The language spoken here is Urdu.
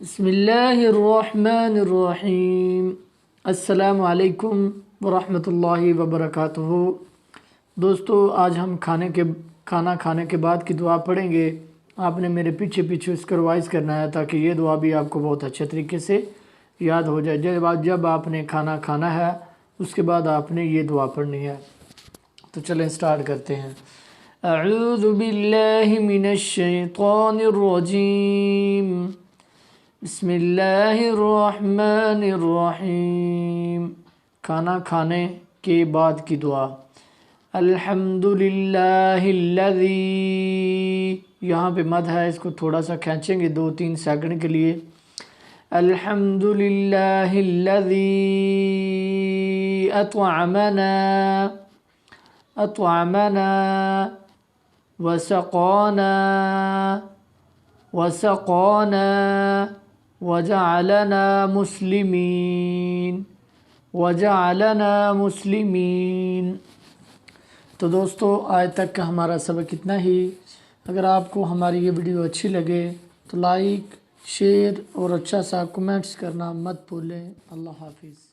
بسم اللہ الرحمن الرحیم۔ السلام علیکم ورحمۃ اللہ وبرکاتہ۔ دوستو، آج ہم کھانا کھانے کے بعد کی دعا پڑھیں گے۔ آپ نے میرے پیچھے اس کو ریوائز کرنا ہے تاکہ یہ دعا بھی آپ کو بہت اچھے طریقے سے یاد ہو جائے۔ جب آپ نے کھانا کھانا ہے اس کے بعد آپ نے یہ دعا پڑھنی ہے۔ تو چلیں سٹارٹ کرتے ہیں۔ اعوذ باللہ من الشیطان الرجیم، بسم اللہ الرحمن الرحیم۔ کھانا کھانے کے بعد کی دعا۔ الحمد للہ الذی، یہاں پہ مد ہے، اس کو تھوڑا سا کھینچیں گے 2-3 سیکنڈ کے لیے۔ الحمد للہ الذی اطعمنا وسقانا وجعلنا مسلمین۔ تو دوستو، آج تک کا ہمارا سبق اتنا ہی۔ اگر آپ کو ہماری یہ ویڈیو اچھی لگے تو لائک، شیئر اور اچھا سا کمنٹس کرنا مت بھولیں۔ اللہ حافظ۔